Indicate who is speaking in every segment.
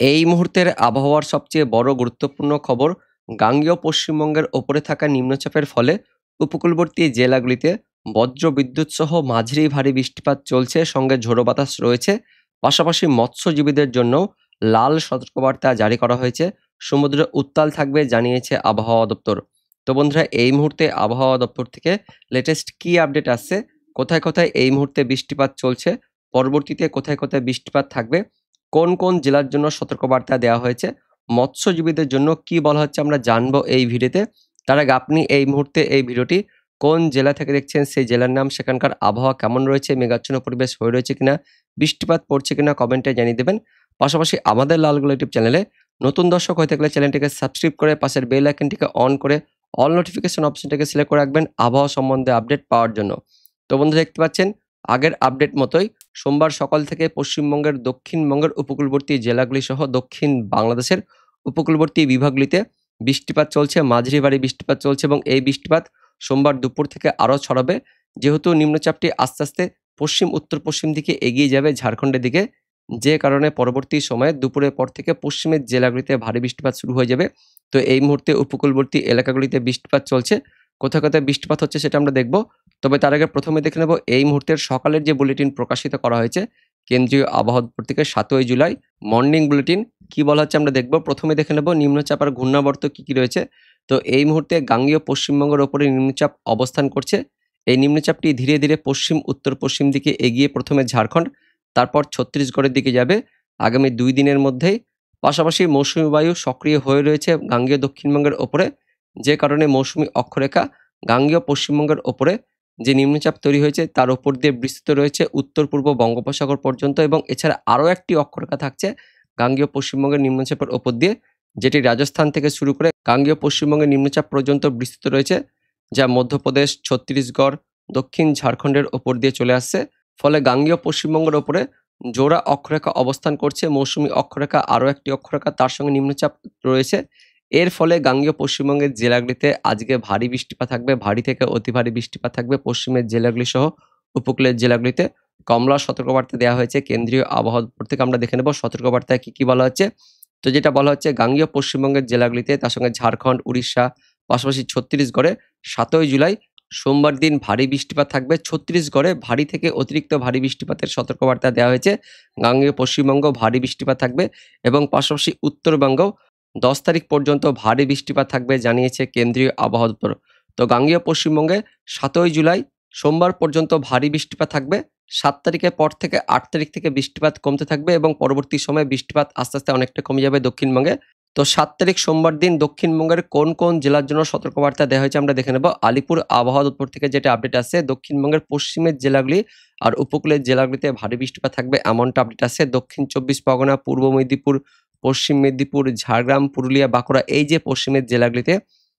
Speaker 1: এই মুহূর্তের আবহাওয়ার সবচেয়ে বড় গুরুত্বপূর্ণ খবর, গাঙ্গেয় পশ্চিমবঙ্গের ওপরে থাকা নিম্নচাপের ফলে উপকূলবর্তী জেলাগুলিতে বজ্রবিদ্যুৎ সহ মাঝারি ভারী বৃষ্টিপাত চলছে, সঙ্গে ঝোড়ো বাতাস রয়েছে। পাশাপাশি মৎস্যজীবীদের জন্য লাল সতর্কবার্তা জারি করা হয়েছে। সমুদ্রে উত্তাল থাকবে জানিয়েছে আবহাওয়া দপ্তর। তো বন্ধুরা, এই মুহূর্তে আবহাওয়া দপ্তর থেকে লেটেস্ট কি আপডেট আসছে, কোথায় কোথায় এই মুহূর্তে বৃষ্টিপাত চলছে, পরবর্তীতে কোথায় কোথায় বৃষ্টিপাত থাকবে, কোন কোন জেলার জন্য সতর্কবার্তা দেওয়া হয়েছে, মৎস্যজীবীদের জন্য কি বলা হচ্ছে, আমরা জানবো এই ভিডিওতে। তার আগে আপনি এই মুহূর্তে এই ভিডিওটি কোন জেলা থেকে দেখছেন, সেই জেলার নাম, সেখানকার আবহাওয়া কেমন রয়েছে, মেঘাচ্ছন্ন পরিবেশ হয়ে রয়েছে কিনা, বৃষ্টিপাত পড়ছে কিনা কমেন্টে জানিয়ে দেবেন। পাশাপাশি আমাদের লালগোলা ইউটিউব চ্যানেলে নতুন দর্শক হয়ে থাকলে চ্যানেলটিকে সাবস্ক্রাইব করে পাশের বেল আইকনটিকে অন করে অল নোটিফিকেশন অপশনটাকে সিলেক্ট করে রাখবেন আবহাওয়া সম্বন্ধে আপডেট পাওয়ার জন্য। তো বন্ধু, দেখতে পাচ্ছেন আগের আপডেট মতোই সোমবার সকাল থেকে পশ্চিমবঙ্গের দক্ষিণবঙ্গের উপকূলবর্তী জেলাগুলি সহ দক্ষিণ বাংলাদেশের উপকূলবর্তী বিভাগগুলিতে বৃষ্টিপাত চলছে, মাঝারি ভারী বৃষ্টিপাত চলছে এবং এই বৃষ্টিপাত সোমবার দুপুর থেকে আরও ছড়াবে। যেহেতু নিম্নচাপটি আস্তে আস্তে পশ্চিম উত্তর পশ্চিম দিকে এগিয়ে যাবে ঝাড়খণ্ডের দিকে, যে কারণে পরবর্তী সময়ে দুপুরের পর থেকে পশ্চিমের জেলাগুলিতে ভারী বৃষ্টিপাত শুরু হয়ে যাবে। তো এই মুহূর্তে উপকূলবর্তী এলাকাগুলিতে বৃষ্টিপাত চলছে, কোথায় কোথায় বৃষ্টিপাত হচ্ছে সেটা আমরা দেখব। তবে তার আগে প্রথমে দেখে নেব এই মুহূর্তের সকালের যে বুলেটিন প্রকাশিত করা হয়েছে কেন্দ্রীয় আবহাওয়া দপ্তর থেকে 7ই জুলাই মর্নিং বুলেটিন, কি বলা হচ্ছে আমরা দেখব। প্রথমে দেখে নেব নিম্নচাপ আর ঘূর্ণাবর্ত কি রয়েছে। তো এই মুহূর্তে গাঙ্গেয় পশ্চিমবঙ্গের ওপরে নিম্নচাপ অবস্থান করছে। এই নিম্নচাপটি ধীরে ধীরে পশ্চিম উত্তর পশ্চিম দিকে এগিয়ে প্রথমে ঝাড়খণ্ড, তারপর ছত্তিশগড়ের দিকে যাবে আগামী 2 দিনের মধ্যেই। পাশাপাশি মৌসুমী বায়ু সক্রিয় হয়ে রয়েছে গাঙ্গেয় দক্ষিণবঙ্গের ওপরে, যে কারণে মৌসুমী অক্ষরেখা গাঙ্গেয় পশ্চিমবঙ্গের ওপরে যে নিম্নচাপ তৈরি হয়েছে তার উপর দিয়ে বিস্তৃত রয়েছে উত্তর পূর্ব বঙ্গোপসাগর পর্যন্ত, এবং এছাড়া আরও একটি অক্ষরেখা থাকছে গাঙ্গেয় পশ্চিমবঙ্গের নিম্নচাপের ওপর দিয়ে, যেটি রাজস্থান থেকে শুরু করে গাঙ্গেয় পশ্চিমবঙ্গের নিম্নচাপ পর্যন্ত বিস্তৃত রয়েছে, যা মধ্যপ্রদেশ, ছত্তিশগড়, দক্ষিণ ঝাড়খণ্ডের ওপর দিয়ে চলে আসছে। ফলে গাঙ্গেয় পশ্চিমবঙ্গের ওপরে জোড়া অক্ষরেখা অবস্থান করছে, মৌসুমী অক্ষরেখা আরও একটি অক্ষরেখা, তার সঙ্গে নিম্নচাপ রয়েছে। এর ফলে গাঙ্গেয় পশ্চিমবঙ্গের জেলাগুলিতে আজকে ভারী বৃষ্টিপাত থাকবে, ভারী থেকে অতি ভারী বৃষ্টিপাত থাকবে। পশ্চিমের জেলাগুলি সহ উপকূলের জেলাগুলিতে কমলা সতর্কবার্তা দেওয়া হয়েছে কেন্দ্রীয় আবহাওয়া দপ্তর থেকে। আমরা দেখে নেব সতর্কবার্তায় কি বলা হচ্ছে। তো যেটা বলা হচ্ছে, গাঙ্গেয় পশ্চিমবঙ্গের জেলাগুলিতে, তার সঙ্গে ঝাড়খণ্ড, উড়িষ্যা, পাশাপাশি ছত্তিশগড়ে 7ই জুলাই সোমবার দিন ভারী বৃষ্টিপাত থাকবে। ছত্তিশগড়ে ভারী থেকে অতিরিক্ত ভারী বৃষ্টিপাতের সতর্কবার্তা দেওয়া হয়েছে। গাঙ্গেয় পশ্চিমবঙ্গ ভারী বৃষ্টিপাত থাকবে এবং পাশাপাশি উত্তরবঙ্গ 10 তারিখ পর্যন্ত ভারী বৃষ্টিপাত থাকবে জানিয়েছে কেন্দ্রীয় আবহাওয়া দপ্তর। তো গাঙ্গেয় পশ্চিমবঙ্গে 7ই জুলাই সোমবার পর্যন্ত ভারী বৃষ্টিপাত থাকবে। 7 তারিখের পর থেকে 8 তারিখ থেকে বৃষ্টিপাত কমতে থাকবে এবং পরবর্তী সময়ে বৃষ্টিপাত আস্তে আস্তে অনেকটা কমে যাবে দক্ষিণবঙ্গে। তো 7 তারিখ সোমবার দিন দক্ষিণবঙ্গের কোন কোন জেলার জন্য সতর্কবার্তা দেওয়া হয়েছে আমরা দেখে নেব। আলিপুর আবহাওয়া দপ্তর থেকে যেটা আপডেট আসছে, দক্ষিণবঙ্গের পশ্চিমের জেলাগুলি আর উপকূলের জেলাগুলিতে ভারী বৃষ্টিপাত থাকবে এমনটা আপডেট আসছে। দক্ষিণ 24 পরগনা, পূর্ব মেদিনীপুর, পশ্চিম মেদিনীপুর, ঝাড়গ্রাম, পুরুলিয়া, বাঁকুড়া, এই যে পশ্চিমের জেলাগুলিতে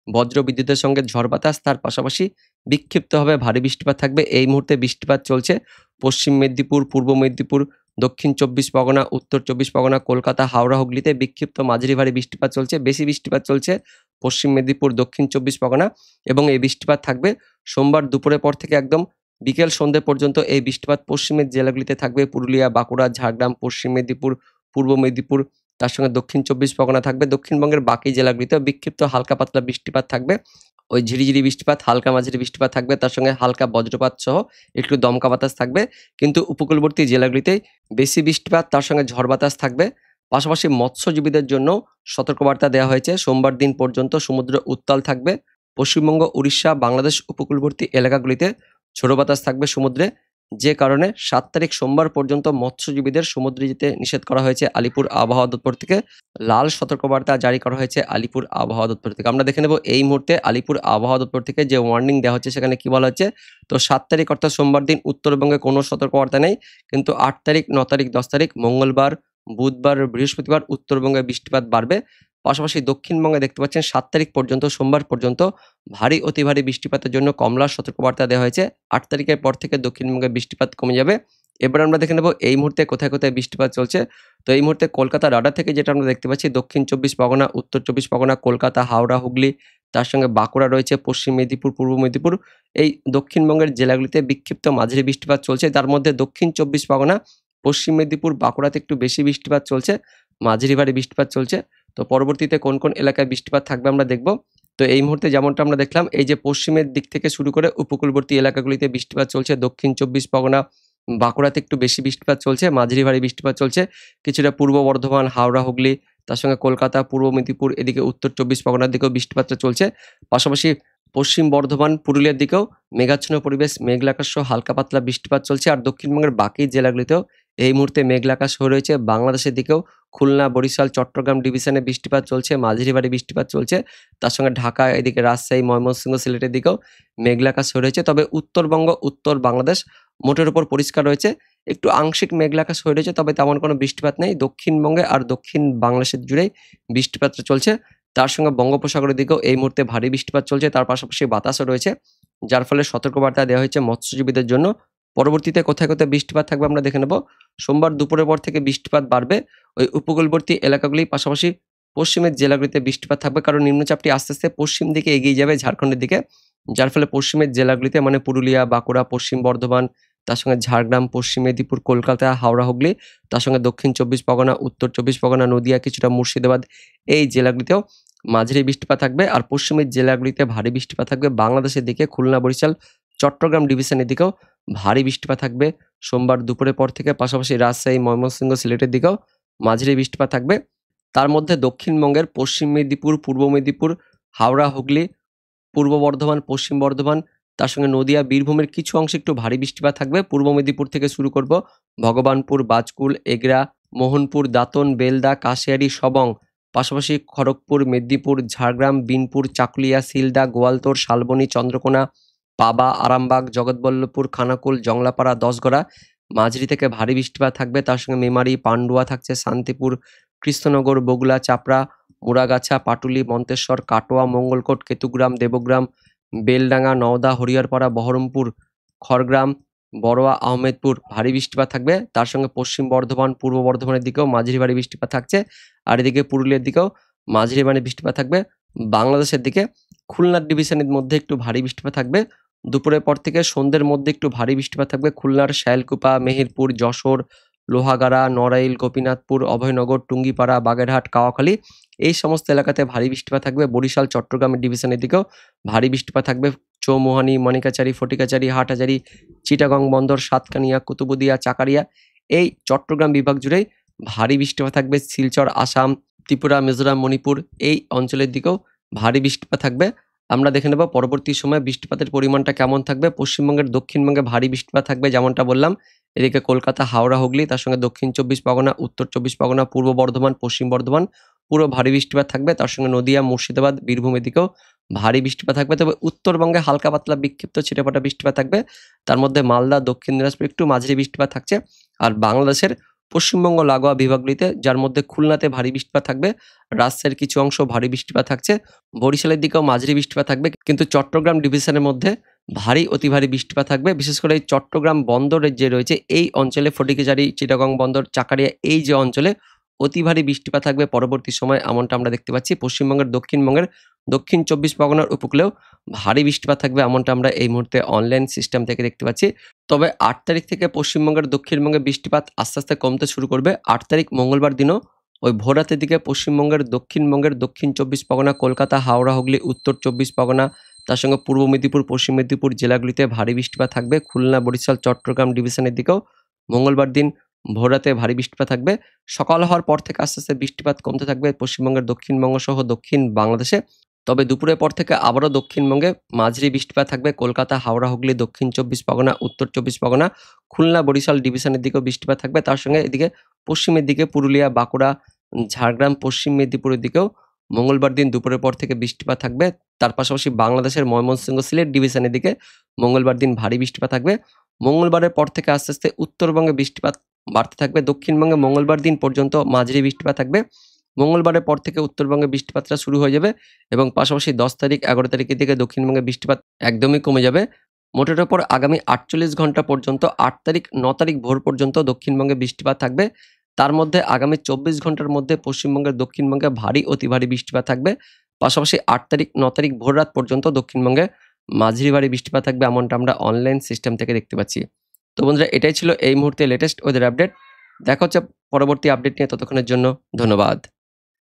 Speaker 1: বজ্র বিদ্যুতের সঙ্গে ঝড় বাতাস, তার পাশাপাশি বিক্ষিপ্তভাবে ভারী বৃষ্টিপাত থাকবে। এই মুহূর্তে বৃষ্টিপাত চলছে পশ্চিম মেদিনীপুর, পূর্ব মেদিনীপুর, দক্ষিণ 24 পরগনা, উত্তর 24 পরগনা, কলকাতা, হাওড়া, হুগলিতে বিক্ষিপ্ত মাঝারি ভারী বৃষ্টিপাত চলছে। বেশি বৃষ্টিপাত চলছে পশ্চিম মেদিনীপুর, দক্ষিণ 24 পরগনা, এবং এই বৃষ্টিপাত থাকবে সোমবার দুপুরের পর থেকে একদম বিকেল সন্ধ্যে পর্যন্ত। এই বৃষ্টিপাত পশ্চিমের জেলাগুলিতে থাকবে পুরুলিয়া, বাঁকুড়া, ঝাড়গ্রাম, পশ্চিম মেদিনীপুর, পূর্ব মেদিনীপুর, তার সঙ্গে দক্ষিণ 24 পরগনা থাকবে। দক্ষিণবঙ্গের বাকি জেলাগুলিতেও বিক্ষিপ্ত হালকা পাতলা বৃষ্টিপাত থাকবে। ওই ঝিরিঝিরি বৃষ্টিপাত, হালকা মাঝারি বৃষ্টিপাত থাকবে, তার সঙ্গে হালকা বজ্রপাত সহ একটু দমকা বাতাস থাকবে। কিন্তু উপকূলবর্তী জেলাগুলিতেই বেশি বৃষ্টিপাত, তার সঙ্গে ঝড় বাতাস থাকবে। পাশাপাশি মৎস্যজীবীদের জন্য সতর্কবার্তা দেওয়া হয়েছে। সোমবার দিন পর্যন্ত সমুদ্র উত্তাল থাকবে। পশ্চিমবঙ্গ, উড়িষ্যা, বাংলাদেশ উপকূলবর্তী এলাকাগুলিতে ঝোড়ো বাতাস থাকবে সমুদ্রে, যে কারণে 7 তারিখ সোমবার পর্যন্ত মৎস্যজীবীদের সমুদ্রে যেতে নিষেধ করা হয়েছে আলিপুর আবহাওয়া দপ্তর থেকে। লাল সতর্কবার্তা জারি করা হয়েছে আলিপুর আবহাওয়া দপ্তর থেকে। আমরা দেখে নেব এই মুহূর্তে আলিপুর আবহাওয়া দপ্তর থেকে যে ওয়ার্নিং দেওয়া হচ্ছে সেখানে কি বলা হচ্ছে। তো 7 তারিখ অর্থাৎ সোমবার দিন উত্তরবঙ্গে কোনো সতর্কবার্তা নেই, কিন্তু 8 তারিখ, 9 তারিখ, 10 তারিখ মঙ্গলবার, বুধবার, বৃহস্পতিবার উত্তরবঙ্গে বৃষ্টিপাত বাড়বে। পাশাপাশি দক্ষিণবঙ্গে দেখতে পাচ্ছেন 7 তারিখ পর্যন্ত, সোমবার পর্যন্ত ভারী অতি ভারী বৃষ্টিপাতের জন্য কমলা সতর্কবার্তা দেওয়া হয়েছে। 8 তারিখের পর থেকে দক্ষিণবঙ্গে বৃষ্টিপাত কমে যাবে। এবার আমরা দেখে নেব এই মুহূর্তে কোথায় কোথায় বৃষ্টিপাত চলছে। তো এই মুহূর্তে কলকাতা রাডার থেকে যেটা আমরা দেখতে পাচ্ছি, দক্ষিণ 24 পরগনা, উত্তর 24 পরগনা, কলকাতা, হাওড়া, হুগলি, তার সঙ্গে বাঁকুড়া রয়েছে, পশ্চিম মেদিনীপুর, পূর্ব মেদিনীপুর, এই দক্ষিণবঙ্গের জেলাগুলিতে বিক্ষিপ্ত মাঝারি বৃষ্টিপাত চলছে। তার মধ্যে দক্ষিণ 24 পরগনা, পশ্চিম মেদিনীপুর, বাঁকুড়াতে একটু বেশি বৃষ্টিপাত চলছে। মাঝারি ভারী বৃষ্টিপাত চলছে। তো পরবর্তীতে কোন কোন এলাকায় বৃষ্টিপাত থাকবে আমরা দেখব। তো এই মুহূর্তে যেমনটা আমরা দেখলাম, এই যে পশ্চিমের দিক থেকে শুরু করে উপকূলবর্তী এলাকাগুলিতে বৃষ্টিপাত চলছে। দক্ষিণ ২৪ পরগনা, বাঁকুড়াতে একটু বেশি বৃষ্টিপাত চলছে, মাঝারি ভারী বৃষ্টিপাত চলছে। কিছুটা পূর্ব বর্ধমান, হাওড়া, হুগলি, তার সঙ্গে কলকাতা, পূর্ব মেদিনীপুর, এদিকে উত্তর ২৪ পরগনার দিকেও বৃষ্টিপাতটা চলছে। পাশাপাশি পশ্চিম বর্ধমান, পুরুলিয়ার দিকেও মেঘাচ্ছন্ন পরিবেশ, মেঘলা আকাশ সহ হালকা পাতলা বৃষ্টিপাত চলছে। আর দক্ষিণবঙ্গের বাকি জেলাগুলিতেও এই মুহূর্তে মেঘলা আকাশ হয়ে রয়েছে। বাংলাদেশের দিকেও খুলনা, বরিশাল, চট্টগ্রাম ডিভিশনে বৃষ্টিপাত চলছে, মাঝারি ভারী বৃষ্টিপাত চলছে। তার সঙ্গে ঢাকা, এদিকে রাজশাহী, ময়মনসিংহ, সিলেটের দিকেও মেঘলা আকাশ হয়ে রয়েছে। তবে উত্তরবঙ্গ, উত্তর বাংলাদেশ মোটের উপর পরিষ্কার রয়েছে। একটু আংশিক মেঘলা আকাশ হয়ে রয়েছে, তবে তেমন কোনো বৃষ্টিপাত নেই। দক্ষিণবঙ্গে আর দক্ষিণ বাংলাদেশের জুড়েই বৃষ্টিপাতটা চলছে। তার সঙ্গে বঙ্গোপসাগরের দিকেও এই মুহূর্তে ভারী বৃষ্টিপাত চলছে। তার পাশাপাশি বাতাসও রয়েছে, যার ফলে সতর্কবার্তা দেওয়া হয়েছে মৎস্যজীবীদের জন্য। পরবর্তীতে কোথায় কোথায় বৃষ্টিপাত থাকবে আমরা দেখে নেব। সোমবার দুপুরের পর থেকে বৃষ্টিপাত বাড়বে ওই উপকূলবর্তী এলাকাগুলি, পাশাপাশি পশ্চিমের জেলাগুলিতে বৃষ্টিপাত থাকবে, কারণ নিম্নচাপটি আস্তে আস্তে পশ্চিম দিকে এগিয়ে যাবে ঝাড়খণ্ডের দিকে। যার ফলে পশ্চিমের জেলাগুলিতে মানে পুরুলিয়া, বাঁকুড়া, পশ্চিম বর্ধমান, তার সঙ্গে ঝাড়গ্রাম, পশ্চিম মেদিনীপুর, কলকাতা, হাওড়া, হুগলি, তার সঙ্গে দক্ষিণ ২৪ পরগনা, উত্তর ২৪ পরগনা, নদিয়া, কিছুটা মুর্শিদাবাদ, এই জেলাগুলিতেও মাঝারি বৃষ্টিপাত থাকবে। আর পশ্চিমের জেলাগুলিতে ভারী বৃষ্টিপাত থাকবে। বাংলাদেশের দিকে খুলনা, বরিশাল, চট্টগ্রাম ডিভিশনের দিকেও ভারী বৃষ্টিপাত থাকবে সোমবার দুপুরের পর থেকে। পাশাপাশি রাজশাহী, ময়মনসিংহ, সিলেটের দিকেও মাঝারি বৃষ্টিপাত থাকবে। তার মধ্যে দক্ষিণবঙ্গের পশ্চিম মেদিনীপুর, পূর্ব মেদিনীপুর, হাওড়া, হুগলি, পূর্ব বর্ধমান, পশ্চিম বর্ধমান, তার সঙ্গে নদিয়া, বীরভূমের কিছু অংশে একটু ভারী বৃষ্টিপাত থাকবে। পূর্ব মেদিনীপুর থেকে শুরু করব, ভগবানপুর, বাজকুল, এগরা, মোহনপুর, দাঁতন, বেলদা, কাশিয়াড়ি, সবং, পাশাপাশি খড়গপুর, মেদিনীপুর, ঝাড়গ্রাম, বিনপুর, চাকুলিয়া, সিলদা, গোয়ালতোড়, শালবনী, চন্দ্রকোনা, পাবা, আরামবাগ, জগৎবল্লভপুর, খানাকুল, জংলাপাড়া, দশগড়া মাঝারি থেকে ভারী বৃষ্টিপাত থাকবে। তার সঙ্গে মেমারি, পান্ডুয়া থাকছে, শান্তিপুর, কৃষ্ণনগর, বগুলা, চাপড়া, মুড়াগাছা, পাটুলি, মন্তেশ্বর, কাটোয়া, মঙ্গলকোট, কেতুগ্রাম, দেবগ্রাম, বেলডাঙ্গা, নওদা, হরিহরপাড়া, বহরমপুর, খড়গ্রাম, বড়োয়া, আহমেদপুর ভারী বৃষ্টিপাত থাকবে। তার সঙ্গে পশ্চিম বর্ধমান, পূর্ব বর্ধমানের দিকেও মাঝারি ভারী বৃষ্টিপাত থাকছে। আর এদিকে পুরুলিয়ার দিকেও মাঝারি ভারী বৃষ্টিপাত থাকবে। বাংলাদেশের দিকে খুলনার ডিভিশনের মধ্যে একটু ভারী বৃষ্টিপাত থাকবে। দুপুরের পর থেকে সন্ধ্যের মধ্যে একটু ভারী বৃষ্টিপাত থাকবে খুলনার শায়েলকুপা, মেহেরপুর, যশোর, লোহাগাড়া, নড়াইল, গোপীনাথপুর, অভয়নগর, টুঙ্গিপাড়া, বাগেরহাট, কাওয়াখালী, এই সমস্ত এলাকাতে ভারী বৃষ্টিপাত থাকবে। বরিশাল, চট্টগ্রামের ডিভিশনের দিকেও ভারী বৃষ্টিপাত থাকবে। চৌমুহানি, মণিকাচারি, ফটিকাচারি, হাটহাজারি, চিটাগং বন্দর, সাতকানিয়া, কুতুবুদিয়া, চাকারিয়া, এই চট্টগ্রাম বিভাগ জুড়েই ভারী বৃষ্টিপাত থাকবে। শিলচর, আসাম, ত্রিপুরা, মিজোরাম, মণিপুর, এই অঞ্চলের দিকেও ভারী বৃষ্টিপাত থাকবে। আমরা দেখে নেব পরবর্তী সময়ে বৃষ্টিপাতের পরিমাণটা কেমন থাকবে। পশ্চিমবঙ্গের দক্ষিণবঙ্গে ভারী বৃষ্টিপাত থাকবে, যেমনটা বললাম। এদিকে কলকাতা, হাওড়া, হুগলি, তার সঙ্গে দক্ষিণ ২৪ পরগনা, উত্তর ২৪ পরগনা, পূর্ব বর্ধমান, পশ্চিম বর্ধমান পুরো ভারী বৃষ্টিপাত থাকবে। তার সঙ্গে নদিয়া, মুর্শিদাবাদ, বীরভূমের দিকেও ভারী বৃষ্টিপাত থাকবে। তবে উত্তরবঙ্গে হালকা পাতলা বিক্ষিপ্ত ছিটেফোঁটা বৃষ্টিপাত থাকবে। তার মধ্যে মালদা, দক্ষিণ দিনাজপুর একটু মাঝারি বৃষ্টিপাত থাকছে। আর বাংলাদেশের পশ্চিমবঙ্গ লাগোয়া বিভাগগুলিতে, যার মধ্যে খুলনাতে ভারী বৃষ্টিপাত থাকবে, রাজশাহীর কিছু অংশ ভারী বৃষ্টিপাত থাকছে, বরিশালের দিকেও মাঝারি বৃষ্টিপাত থাকবে। কিন্তু চট্টগ্রাম ডিভিশনের মধ্যে ভারী অতি ভারী বৃষ্টিপাত থাকবে। বিশেষ করে এই চট্টগ্রাম বন্দরের যে রয়েছে এই অঞ্চলে, ফটিকজারি, চিটাগং বন্দর, চাকারিয়া, এই যে অঞ্চলে অতি ভারী বৃষ্টিপাত থাকবে পরবর্তী সময়, এমনটা আমরা দেখতে পাচ্ছি। পশ্চিমবঙ্গের দক্ষিণবঙ্গের দক্ষিণ ২৪ পরগনার উপকূলেও ভারী বৃষ্টিপাত থাকবে, এমনটা আমরা এই মুহূর্তে অনলাইন সিস্টেম থেকে দেখতে পাচ্ছি। তবে ৮ তারিখ থেকে পশ্চিমবঙ্গের দক্ষিণবঙ্গে বৃষ্টিপাত আস্তে আস্তে কমতে শুরু করবে। ৮ তারিখ মঙ্গলবার দিনও ওই ভোররাতের দিকে পশ্চিমবঙ্গের দক্ষিণবঙ্গের দক্ষিণ ২৪ পরগনা, কলকাতা, হাওড়া, হুগলি, উত্তর ২৪ পরগনা, তার সঙ্গে পূর্ব মেদিনীপুর, পশ্চিম মেদিনীপুর জেলাগুলিতে ভারী বৃষ্টিপাত থাকবে। খুলনা, বরিশাল, চট্টগ্রাম ডিভিশনের দিকেও মঙ্গলবার দিন ভোররাতে ভারী বৃষ্টিপাত থাকবে। সকাল হওয়ার পর থেকে আস্তে আস্তে বৃষ্টিপাত কমতে থাকবে পশ্চিমবঙ্গের দক্ষিণবঙ্গ সহ দক্ষিণ বাংলাদেশে। তবে দুপুরের পর থেকে আবারও দক্ষিণবঙ্গে মাঝারি বৃষ্টিপাত থাকবে। কলকাতা, হাওড়া, হুগলি, দক্ষিণ ২৪ পরগনা, উত্তর ২৪ পরগনা, খুলনা, বরিশাল ডিভিশনের দিকেও বৃষ্টিপাত থাকবে। তার সঙ্গে এদিকে পশ্চিমের দিকে পুরুলিয়া, বাঁকুড়া, ঝাড়গ্রাম, পশ্চিম মেদিনীপুরের দিকেও মঙ্গলবার দিন দুপুরের পর থেকে বৃষ্টিপাত থাকবে। তার পাশাপাশি বাংলাদেশের ময়মনসিংহ, সিলেট ডিভিশনের দিকে মঙ্গলবার দিন ভারী বৃষ্টিপাত থাকবে। মঙ্গলবারের পর থেকে আস্তে আস্তে উত্তরবঙ্গে বৃষ্টিপাত বাড়তে থাকবে। দক্ষিণবঙ্গে মঙ্গলবার দিন পর্যন্ত মাঝারি বৃষ্টিপাত থাকবে। মঙ্গলবারের পর থেকে উত্তরবঙ্গে বৃষ্টিপাতটা শুরু হয়ে যাবে এবং পাশাপাশি ১০ তারিখ, ১১ তারিখের দিকে দক্ষিণবঙ্গে বৃষ্টিপাত একদমই কমে যাবে। মোটের ওপর আগামী ৪৮ ঘন্টা পর্যন্ত ৮ তারিখ, ৯ তারিখ ভোর পর্যন্ত দক্ষিণবঙ্গে বৃষ্টিপাত থাকবে। তার মধ্যে আগামী ২৪ ঘন্টার মধ্যে পশ্চিমবঙ্গের দক্ষিণবঙ্গে ভারী অতি ভারী বৃষ্টিপাত থাকবে। পাশাপাশি ৮ তারিখ, ৯ তারিখ ভোররাত পর্যন্ত দক্ষিণবঙ্গে মাঝারি ভারী বৃষ্টিপাত থাকবে, এমনটা আমরা অনলাইন সিস্টেম থেকে দেখতে পাচ্ছি। তো বন্ধুরা, এটাই ছিল এই মুহূর্তে লেটেস্ট ওয়েদার আপডেট। দেখা হচ্ছে পরবর্তী আপডেট নিয়ে, ততক্ষণের জন্য ধন্যবাদ।